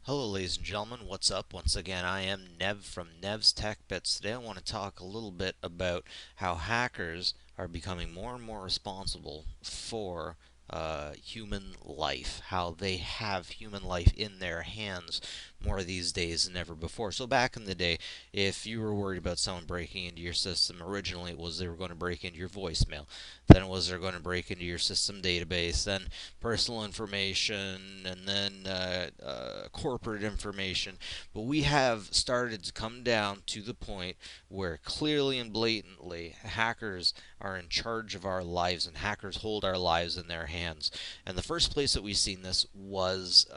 Hello, ladies and gentlemen. What's up? Once again, I am Nev from Nev's Tech Bits. Today, I want to talk a little bit about how hackers are becoming more and more responsible for human life, how they have human life in their hands more these days than ever before. So, back in the day, if you were worried about someone breaking into your system, originally it was they were going to break into your voicemail, then it was they're going to break into your system database, then personal information, and then corporate information. But we have started to come down to the point where clearly and blatantly hackers are in charge of our lives and hackers hold our lives in their hands. And the first place that we've seen this was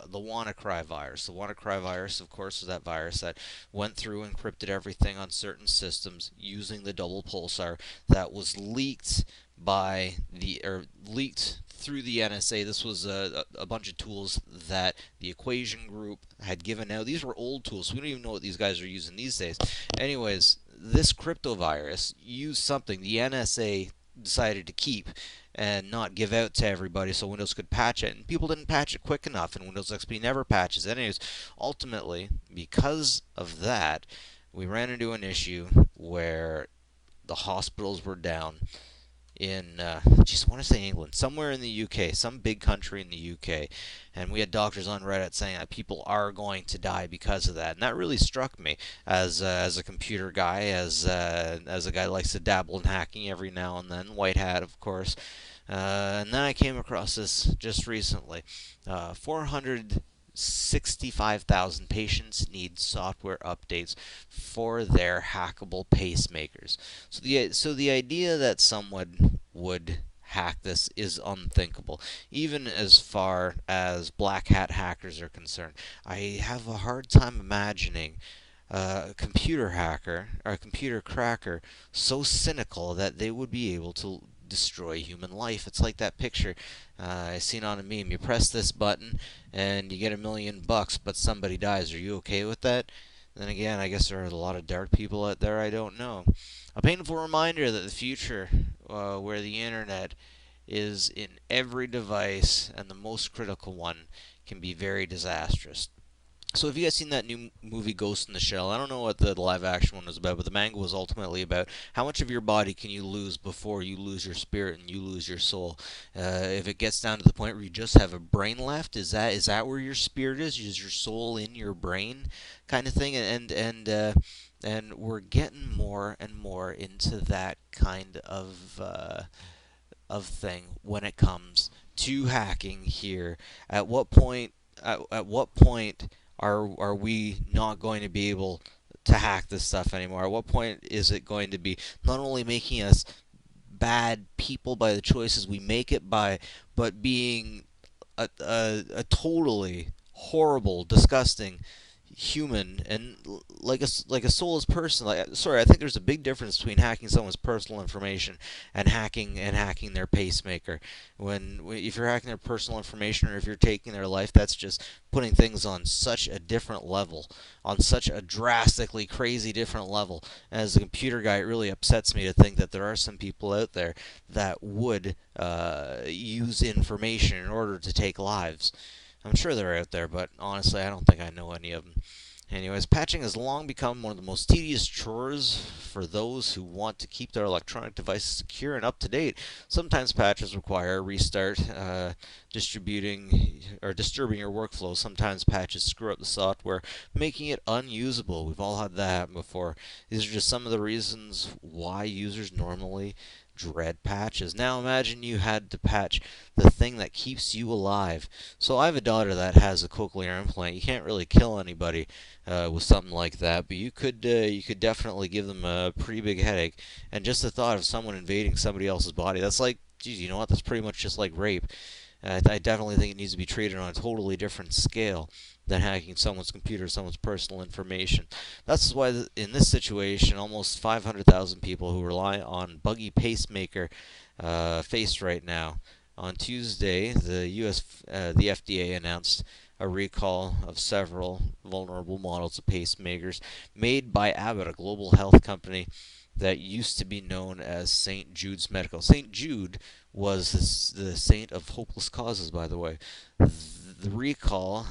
the WannaCry virus. The WannaCry virus, of course, was that virus that went through and encrypted everything on certain systems using the double pulsar that was leaked by the or leaked through the NSA. This was a bunch of tools that the Equation Group had given out. These were old tools. So we don't even know what these guys are using these days. Anyways, this crypto virus used something the NSA decided to keep and not give out to everybody so Windows could patch it. And people didn't patch it quick enough, and Windows XP never patches it. Anyways, ultimately, because of that, we ran into an issue where the hospitals were down in, just want to say England, somewhere in the UK, some big country in the UK, and we had doctors on Reddit saying that people are going to die because of that, and that really struck me as a computer guy, as a guy who likes to dabble in hacking every now and then, white hat, of course. And then I came across this just recently. 465,000 patients need software updates for their hackable pacemakers. So the idea that someone would hack this is unthinkable, even as far as black hat hackers are concerned. I have a hard time imagining a computer hacker or a computer cracker so cynical that they would be able to destroy human life. It's like that picture I seen on a meme. You press this button and you get $1 million, but somebody dies. Are you okay with that? Then again, I guess there are a lot of dark people out there. I don't know. A painful reminder that the future, where the internet is in every device and the most critical one, can be very disastrous. So have you guys seen that new movie Ghost in the Shell? I don't know what the live action one was about, but the manga was ultimately about how much of your body can you lose before you lose your spirit and you lose your soul. If it gets down to the point where you just have a brain left, is that where your spirit is? Is your soul in your brain, kind of thing? And we're getting more and more into that kind of thing when it comes to hacking here. At what point? At what point are we not going to be able to hack this stuff anymore? At what point is it going to be not only making us bad people by the choices we make it by, but being a totally horrible, disgusting human and like a soulless person. Sorry, I think there's a big difference between hacking someone's personal information and hacking their pacemaker. When if you're hacking their personal information or if you're taking their life, that's just putting things on such a different level, on such a drastically crazy different level. As a computer guy, it really upsets me to think that there are some people out there that would use information in order to take lives. I'm sure they're out there, but honestly, I don't think I know any of them. Anyways, patching has long become one of the most tedious chores for those who want to keep their electronic devices secure and up to date. Sometimes patches require a restart, distributing or disturbing your workflow. Sometimes patches screw up the software, making it unusable. We've all had that happen before. These are just some of the reasons why users normally dread patches. Now imagine you had to patch the thing that keeps you alive. So I have a daughter that has a cochlear implant. You can't really kill anybody with something like that, but you could definitely give them a pretty big headache. And just the thought of someone invading somebody else's body, that's like, geez, you know what? That's pretty much just like rape. I definitely think it needs to be treated on a totally different scale than hacking someone's computer, someone's personal information. That's why in this situation, almost 500,000 people who rely on buggy pacemaker face right now. On Tuesday, the FDA announced a recall of several vulnerable models of pacemakers made by Abbott, a global health company that used to be known as St. Jude's Medical. St. Jude was the saint of hopeless causes, by the way. The recall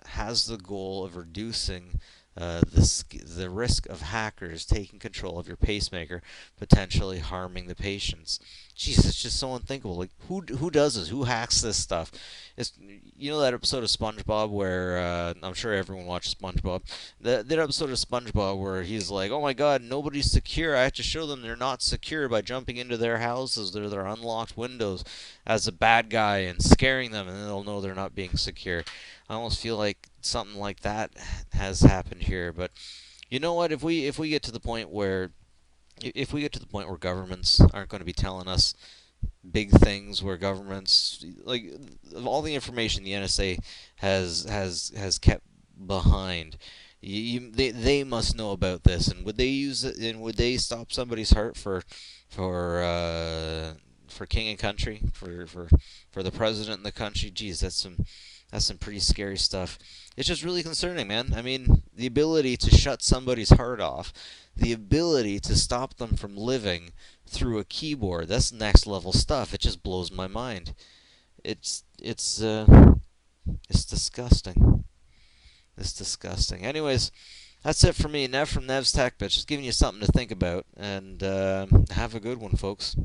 has the goal of reducing the risk of hackers taking control of your pacemaker, potentially harming the patients. Jeez, it's just so unthinkable. Like, who does this? Who hacks this stuff? It's, you know that episode of SpongeBob where I'm sure everyone watches SpongeBob. That episode of SpongeBob where he's like, "Oh my God, nobody's secure. I have to show them they're not secure by jumping into their houses, their unlocked windows, as a bad guy and scaring them, and then they'll know they're not being secure." I almost feel like something like that has happened here. But you know what? If we get to the point where if we get to the point where governments aren't going to be telling us big things, where governments, like, all the information the NSA has kept behind, they must know about this, and would they use it, and would they stop somebody's heart for king and country, for the president and the country? Geez, that's some pretty scary stuff. It's just really concerning, man. I mean, the ability to shut somebody's heart off, the ability to stop them from living through a keyboard, that's next level stuff. It just blows my mind. It's disgusting. It's disgusting. Anyways, that's it for me. Nev from Nev's Tech Bits. Just giving you something to think about. And have a good one, folks.